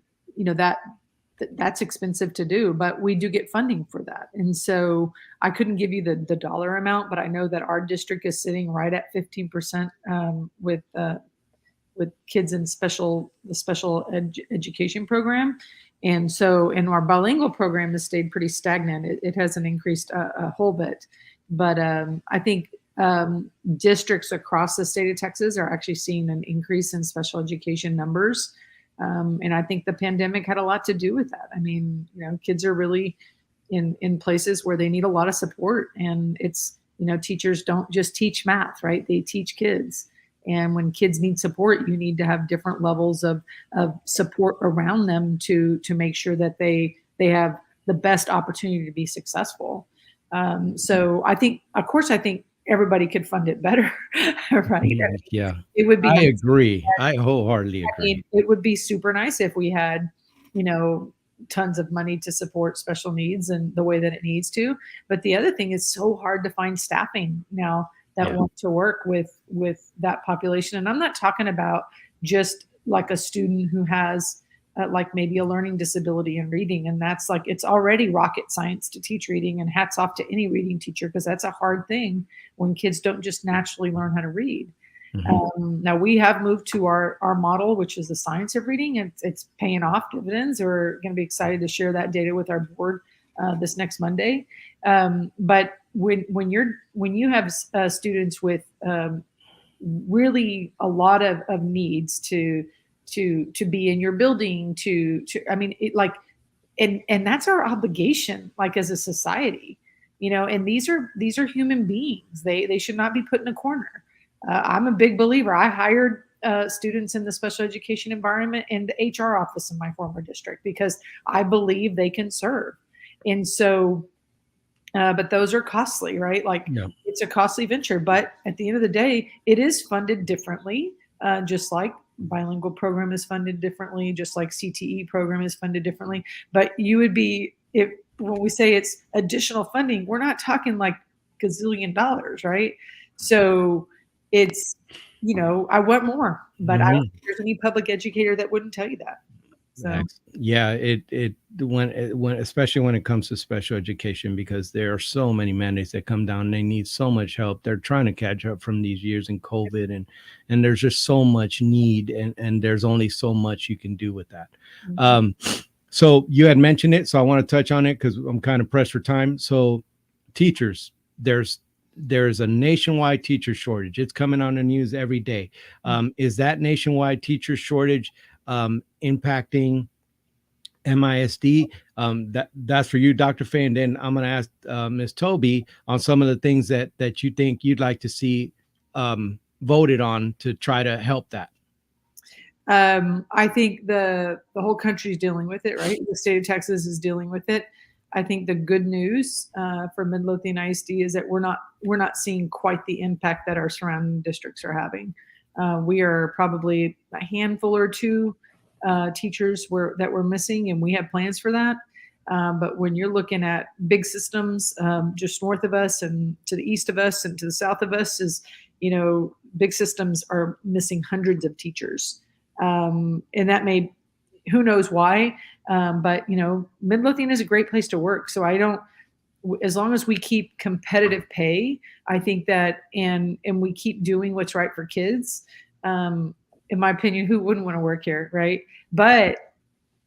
that's expensive to do, but we do get funding for that. And so I couldn't give you the dollar amount, but I know that our district is sitting right at 15% with kids in the special education program. And so in our bilingual program has stayed pretty stagnant. It hasn't increased a whole bit. But I think districts across the state of Texas are actually seeing an increase in special education numbers. And I think the pandemic had a lot to do with that. I mean, kids are really in places where they need a lot of support. And it's, teachers don't just teach math, right? They teach kids. And when kids need support, you need to have different levels of support around them to make sure that they have the best opportunity to be successful. So I think everybody could fund it better, right? Yeah, it would be. I agree. I wholeheartedly agree. I mean, it would be super nice if we had, tons of money to support special needs and the way that it needs to. But the other thing is so hard to find staffing now that want to work with that population. And I'm not talking about just like a student who has like maybe a learning disability in reading. And that's like, it's already rocket science to teach reading, and hats off to any reading teacher, because that's a hard thing when kids don't just naturally learn how to read. Now we have moved to our model, which is the science of reading, and it's paying off dividends. We're going to be excited to share that data with our board this next Monday. But when you have students with really a lot of needs to be in your building, and that's our obligation, like as a society, and these are human beings. They should not be put in a corner. I'm a big believer. I hired students in the special education environment and the HR office in my former district because I believe they can serve. And so, but those are costly, right? It's a costly venture, but at the end of the day, it is funded differently, just like bilingual program is funded differently, just like CTE program is funded differently. But you would be, when we say it's additional funding, we're not talking like gazillion dollars, right? So it's, I want more, but I don't think there's any public educator that wouldn't tell you that. So yeah, when especially when it comes to special education, because there are so many mandates that come down, they need so much help. They're trying to catch up from these years in COVID, and there's just so much need, and there's only so much you can do with that. So you had mentioned it, so I want to touch on it because I'm kind of pressed for time. So teachers, there's a nationwide teacher shortage. It's coming on the news every day. Is that nationwide teacher shortage impacting MISD? That's for you, Dr. Fay, and then I'm going to ask Ms. Tobey on some of the things that you think you'd like to see voted on to try to help that. I think the whole country is dealing with it, right? The state of Texas is dealing with it. I think the good news for Midlothian ISD is that we're not seeing quite the impact that our surrounding districts are having. We are probably a handful or two teachers that we're missing, and we have plans for that. But when you're looking at big systems just north of us and to the east of us and to the south of us, big systems are missing hundreds of teachers, and that who knows why. But Midlothian is a great place to work. So as long as we keep competitive pay, I think that, and we keep doing what's right for kids, in my opinion, who wouldn't want to work here, right? But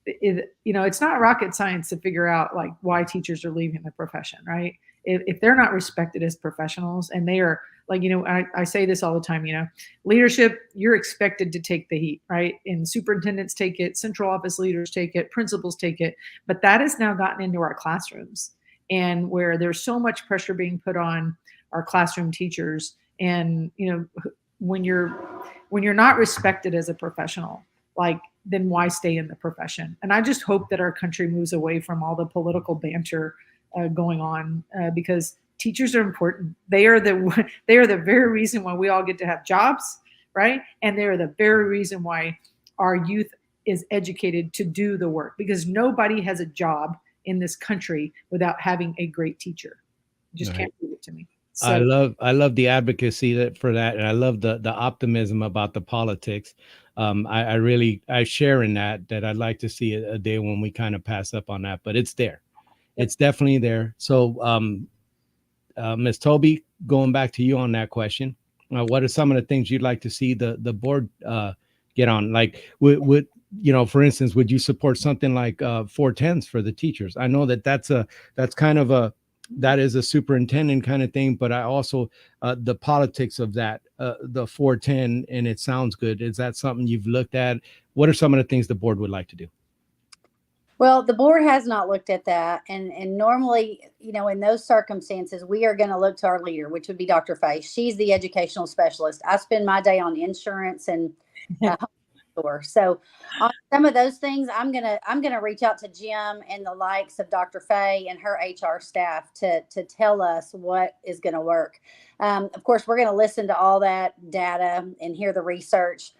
it's not rocket science to figure out like why teachers are leaving the profession, right? If they're not respected as professionals, and they are like, I say this all the time, leadership, you're expected to take the heat, right? And superintendents take it, central office leaders take it, principals take it, but that has now gotten into our classrooms, and where there's so much pressure being put on our classroom teachers. And, when you're not respected as a professional, then why stay in the profession? And I just hope that our country moves away from all the political banter going on, because teachers are important. They are the very reason why we all get to have jobs, right? And they are the very reason why our youth is educated to do the work, because nobody has a job in this country without having a great teacher. You just can't prove it to me. So, I love the advocacy for that, and I love the optimism about the politics. I share in that I'd like to see a day when we kind of pass up on that, but it's there. It's definitely there. So, Ms. Tobey, going back to you on that question, what are some of the things you'd like to see the board get on? Like, would for instance, would you support something like 410s for the teachers? I know that's that is a superintendent kind of thing, but I also the politics of that, the 410, and it sounds good. Is that something you've looked at? What are some of the things the board would like to do? Well, the board has not looked at that. And normally, in those circumstances, we are going to look to our leader, which would be Dr. Faye. She's the educational specialist. I spend my day on insurance and store. So on some of those things, I'm gonna reach out to Jim and the likes of Dr. Faye and her HR staff to tell us what is going to work. Of course, we're going to listen to all that data and hear the research.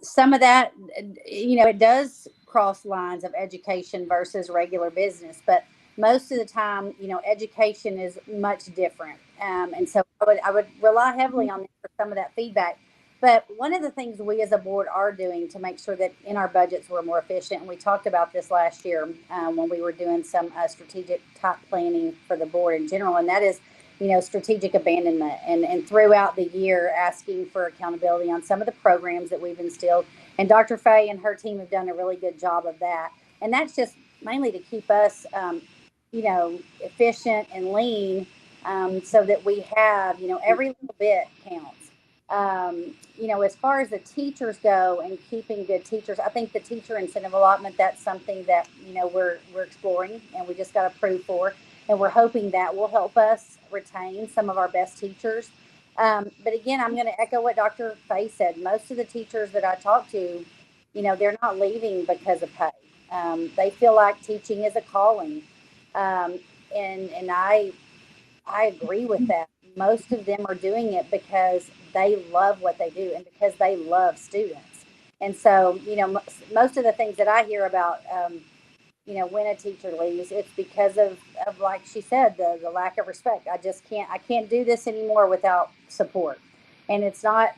Some of that, it does cross lines of education versus regular business, but most of the time, education is much different. And so I would rely heavily on them for some of that feedback. But one of the things we as a board are doing to make sure that in our budgets we're more efficient, and we talked about this last year when we were doing some strategic type planning for the board in general, and that is, strategic abandonment, and throughout the year asking for accountability on some of the programs that we've instilled. And Dr. Faye and her team have done a really good job of that. And that's just mainly to keep us, efficient and lean, so that we have, every little bit counts. As far as the teachers go and keeping good teachers, I think the teacher incentive allotment, that's something that, we're exploring, and we just got approved for, and we're hoping that will help us retain some of our best teachers. But again, I'm going to echo what Dr. Faye said. Most of the teachers that I talk to, they're not leaving because of pay. They feel like teaching is a calling. And I agree with that. Most of them are doing it because they love what they do and because they love students. And so, most of the things that I hear about, when a teacher leaves, it's because of like she said, the lack of respect. I can't do this anymore without support. And it's not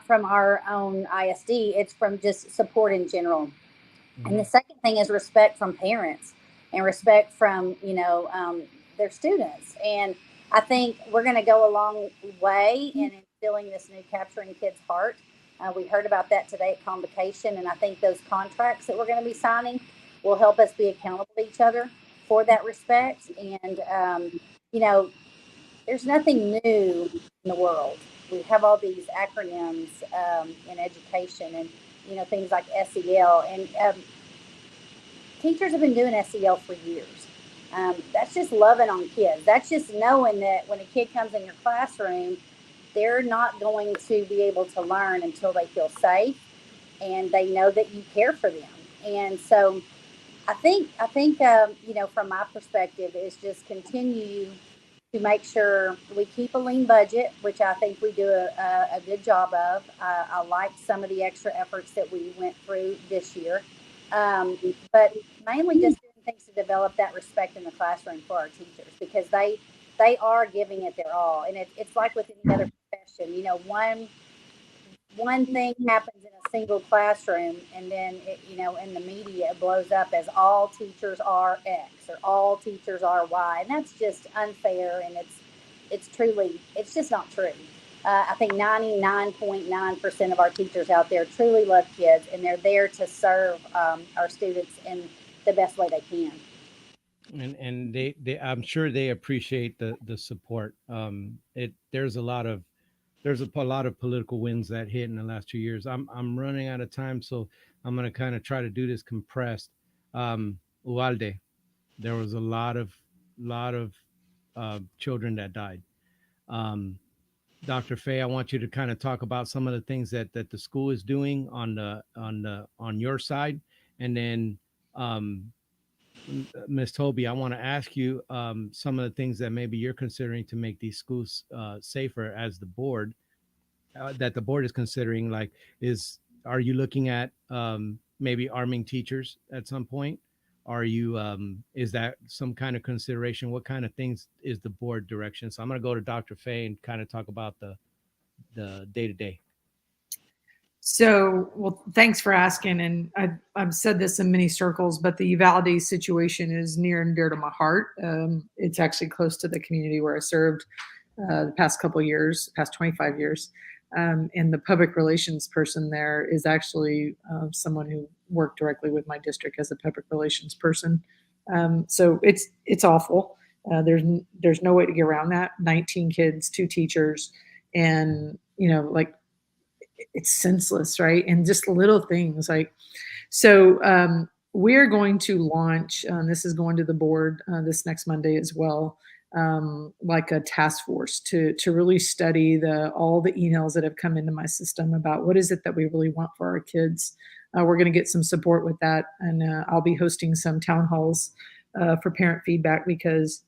from our own ISD, it's from just support in general. Mm-hmm. And the second thing is respect from parents and respect from, their students. And I think we're going to go a long way in instilling this new Capturing Kids' Heart. We heard about that today at Convocation, and I think those contracts that we're going to be signing will help us be accountable to each other for that respect. And, there's nothing new in the world. We have all these acronyms in education and, things like SEL. And teachers have been doing SEL for years. That's just loving on kids. That's just knowing that when a kid comes in your classroom, they're not going to be able to learn until they feel safe and they know that you care for them. And so I think, from my perspective, is just continue to make sure we keep a lean budget, which I think we do a good job of. I like some of the extra efforts that we went through this year, but mainly just doing things to develop that respect in the classroom for our teachers, because they are giving it their all, and it's like with any other profession. One thing happens in a single classroom, and then in the media it blows up as all teachers are X or all teachers are Y, and that's just unfair, and it's just not true. I think 99.9% of our teachers out there truly love kids, and they're there to serve our students in the best way they can. And they I'm sure they appreciate the support. There's a lot of political wins that hit in the last 2 years. I'm running out of time, so I'm gonna kind of try to do this compressed. Uvalde, there was a lot of children that died. Um, Dr. Fay, I want you to kind of talk about some of the things that the school is doing on your side, and then Miss Tobey, I want to ask you some of the things that maybe you're considering to make these schools safer as the board, that the board is considering. Like, are you looking at maybe arming teachers at some point? Are you is that some kind of consideration? What kind of things is the board direction? So I'm going to go to Dr. Fay and kind of talk about the day to day. So, well, thanks for asking. And I've said this in many circles, but the Uvalde situation is near and dear to my heart. It's actually close to the community where I served the past couple of years, past 25 years. And the public relations person there is actually someone who worked directly with my district as a public relations person. So it's awful. There's no way to get around that. 19 kids, 2 teachers, and like, it's senseless, right? And just little things like, so we're going to launch, this is going to the board this next Monday as well, like a task force to really study all the emails that have come into my system about what is it that we really want for our kids. We're going to get some support with that, and I'll be hosting some town halls for parent feedback, because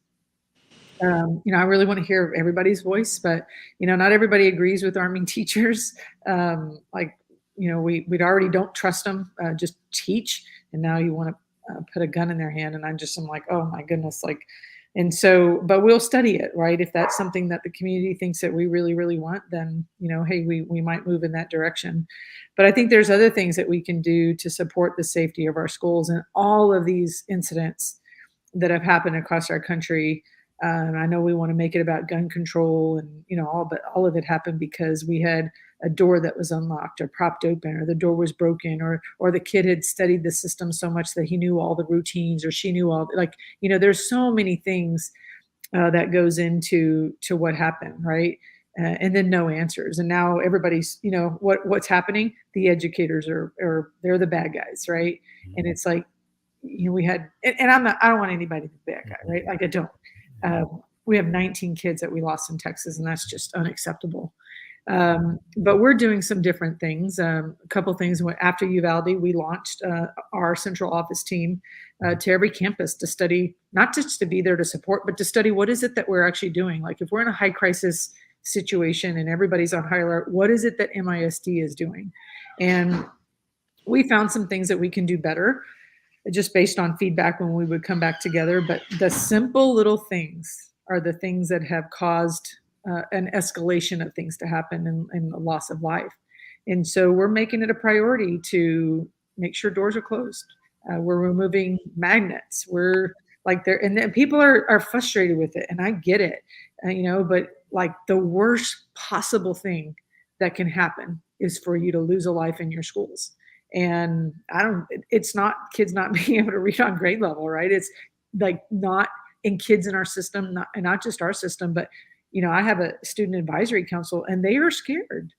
I really want to hear everybody's voice, but not everybody agrees with arming teachers. We'd already don't trust them, just teach, and now you want to put a gun in their hand, and I'm like, oh my goodness, like. And so, but we'll study it, right? If that's something that the community thinks that we really, really want, then, hey, we might move in that direction. But I think there's other things that we can do to support the safety of our schools and all of these incidents that have happened across our country. I know we want to make it about gun control and, but all of it happened because we had a door that was unlocked or propped open, or the door was broken, or the kid had studied the system so much that he knew all the routines, or she knew there's so many things that goes into what happened, right? And then no answers. And now everybody's, what's happening? The educators they're the bad guys, right? And it's like, we had, and I don't want anybody to be the bad guy, right? Like, I don't. We have 19 kids that we lost in Texas, and that's just unacceptable. But we're doing some different things. A couple things. After Uvalde, we launched our central office team to every campus to study, not just to be there to support, but to study what is it that we're actually doing. Like, if we're in a high crisis situation and everybody's on high alert, what is it that MISD is doing? And we found some things that we can do better, just based on feedback when we would come back together. But the simple little things are the things that have caused an escalation of things to happen and the loss of life. And so we're making it a priority to make sure doors are closed. We're removing magnets. We're like there, and then people are frustrated with it, and I get it, but like, the worst possible thing that can happen is for you to lose a life in your schools. And it's not kids not being able to read on grade level, right? It's like not in kids in our system, not just our system, but, I have a student advisory council, and they are scared.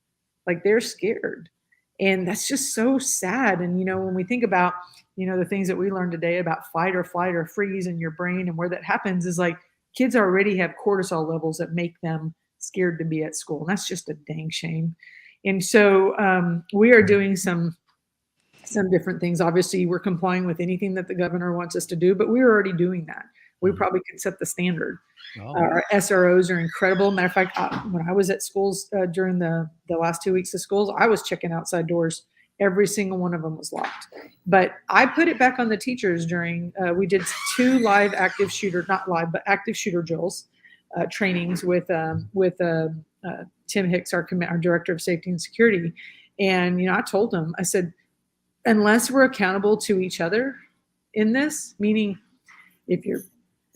Like, they're scared. And that's just so sad. And, when we think about, the things that we learned today about fight or flight or freeze in your brain, and where that happens is like, kids already have cortisol levels that make them scared to be at school. And that's just a dang shame. And so we are doing some some different things. Obviously, we're complying with anything that the governor wants us to do, but we're already doing that. We probably could set the standard. Our SROs are incredible. Matter of fact, when I was at schools during the last 2 weeks of schools, I was checking outside doors. Every single one of them was locked. But I put it back on the teachers during, we did 2 live active shooter, not live, but active shooter drills, trainings with Tim Hicks, our director of safety and security. And, I told them, I said, unless we're accountable to each other in this, meaning if your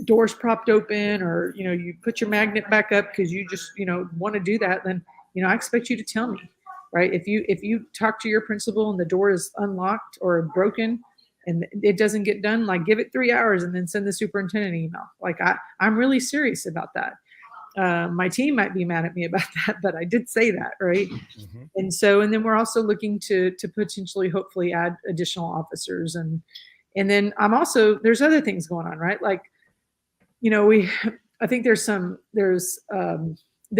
door's propped open or, you put your magnet back up because you just, want to do that, then, I expect you to tell me, right? If you talk to your principal and the door is unlocked or broken and it doesn't get done, like give it 3 hours and then send the superintendent email. Like I'm really serious about that. My team might be mad at me about that, but I did say that, right? And then we're also looking to potentially, hopefully, add additional officers, and then there's other things going on, right? Like, I think there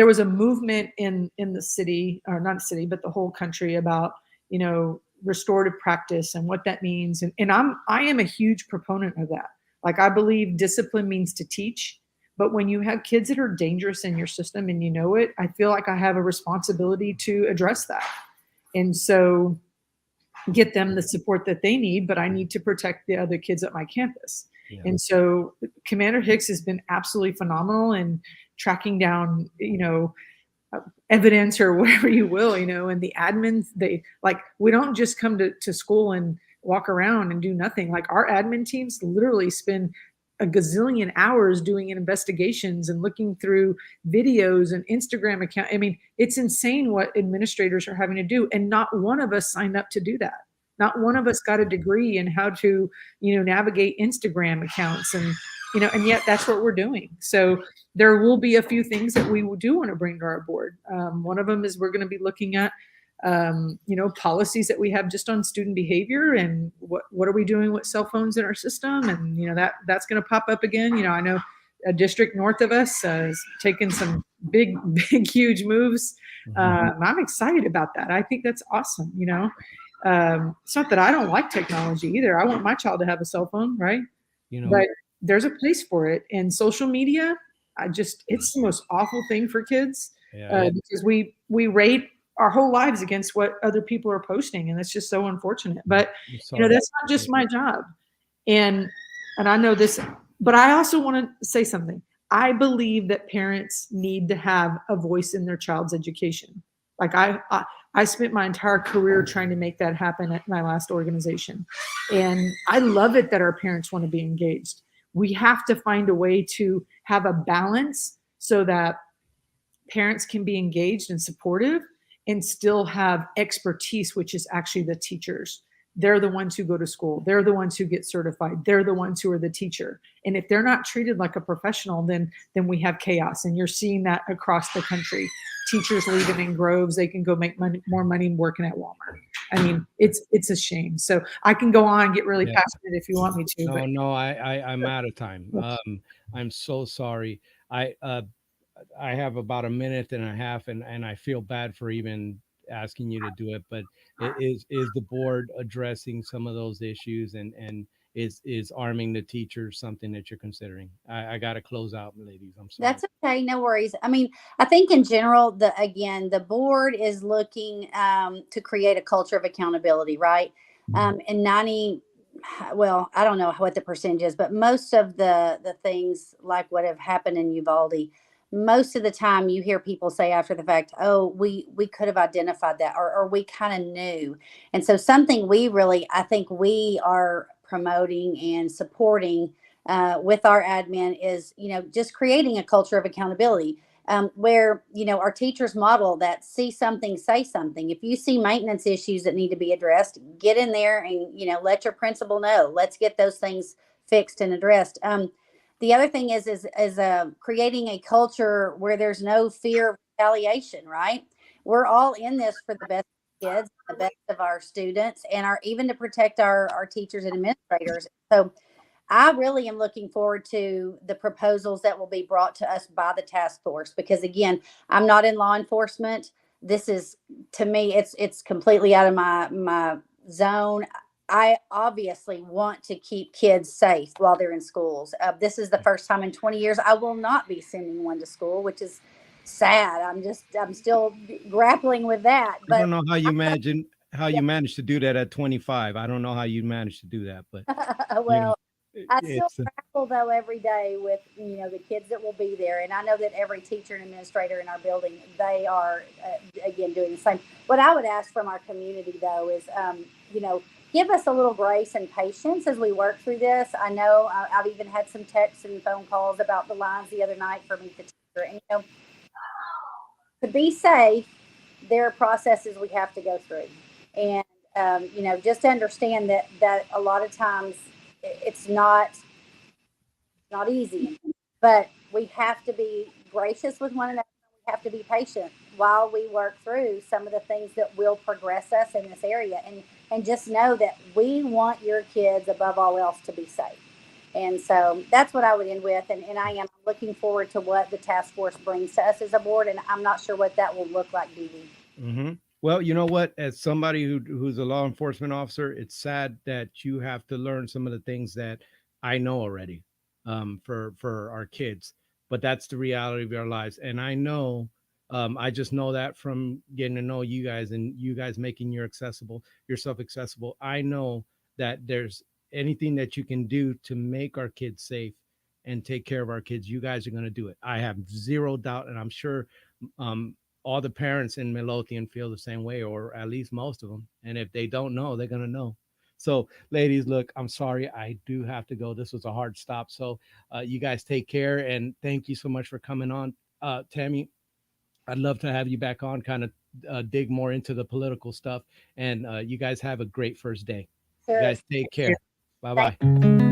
was a movement in the city, or not city, but the whole country about restorative practice and what that means, and I am a huge proponent of that. Like, I believe discipline means to teach. But when you have kids that are dangerous in your system and it, I feel like I have a responsibility to address that. And so get them the support that they need, but I need to protect the other kids at my campus. Yeah. And so Commander Hicks has been absolutely phenomenal in tracking down, evidence or whatever you will, and the admins, we don't just come to school and walk around and do nothing. Like, our admin teams literally spend a gazillion hours doing investigations and looking through videos and Instagram account. I mean, it's insane what administrators are having to do. And not one of us signed up to do that. Not one of us got a degree in how to, navigate Instagram accounts and yet that's what we're doing. So there will be a few things that we do want to bring to our board. One of them is we're going to be looking at policies that we have just on student behavior and what are we doing with cell phones in our system, and that's going to pop up again. I know a district north of us has taken some big huge moves. I'm excited about that. I think that's awesome. It's not that I don't like technology either. I want my child to have a cell phone, right? But there's a place for it. And social media, it's the most awful thing for kids, because we rate our whole lives against what other people are posting. And that's just so unfortunate. But, that's not just my job. And I know this, but I also want to say something. I believe that parents need to have a voice in their child's education. Like I spent my entire career trying to make that happen at my last organization. And I love it that our parents want to be engaged. We have to find a way to have a balance so that parents can be engaged and supportive and still have expertise, which is actually the teachers. They're the ones who go to school. They're the ones who get certified. They're the ones who are the teacher. And if they're not treated like a professional, then we have chaos. And you're seeing that across the country. Teachers leaving in groves. They can go make more money working at Walmart. I mean, it's a shame. So I can go on and get really passionate if you want me to. No, I'm out of time. I'm so sorry. I have about a minute and a half, and I feel bad for even asking you to do it, but is the board addressing some of those issues, and is arming the teachers something that you're considering? I got to close out, ladies. I'm sorry. That's okay. No worries. I mean, I think in general, the board is looking to create a culture of accountability, right? And I don't know what the percentage is, but most of the things like what have happened in Uvalde, most of the time you hear people say after the fact, oh, we could have identified that, or we kind of knew. And so something I think we are promoting and supporting with our admin is, just creating a culture of accountability where, our teachers model that see something, say something. If you see maintenance issues that need to be addressed, get in there and, let your principal know. Let's get those things fixed and addressed. The other thing is creating a culture where there's no fear of retaliation, right? We're all in this for the best of kids, the best of our students, and even to protect our teachers and administrators. So I really am looking forward to the proposals that will be brought to us by the task force, because again, I'm not in law enforcement. This is, to me, it's completely out of my zone. I obviously want to keep kids safe while they're in schools. This is the first time in 20 years I will not be sending one to school, which is sad. I'm still grappling with that. I But don't know how you imagine how yeah. you managed to do that at 25. I don't know how you managed to do that, but you know, Well, I still it's grapple though every day with the kids that will be there, and I know that every teacher and administrator in our building, they are again doing the same. What I would ask from our community though is give us a little grace and patience as we work through this. I know I've even had some texts and phone calls about the lines the other night for Meet the Teacher, and to be safe, there are processes we have to go through, and just to understand that a lot of times it's not easy, but we have to be gracious with one another. We have to be patient while we work through some of the things that will progress us in this area, and just know that we want your kids above all else to be safe. And so that's what I would end with. And I am looking forward to what the task force brings to us as a board. And I'm not sure what that will look like, DB. Mm-hmm. Well, you know what? As somebody who's a law enforcement officer, it's sad that you have to learn some of the things that I know already for our kids. But that's the reality of our lives. And I know, I just know that from getting to know you guys and you guys making yourself accessible. I know that there's anything that you can do to make our kids safe and take care of our kids. You guys are going to do it. I have zero doubt, and I'm sure. Um, all the parents in Midlothian feel the same way, or at least most of them. And if they don't know, they're going to know. So, ladies, look, I'm sorry. I do have to go. This was a hard stop. So, you guys take care. And thank you so much for coming on. Tami, I'd love to have you back on, kind of dig more into the political stuff. And you guys have a great first day. Sure. You guys take care. Bye bye.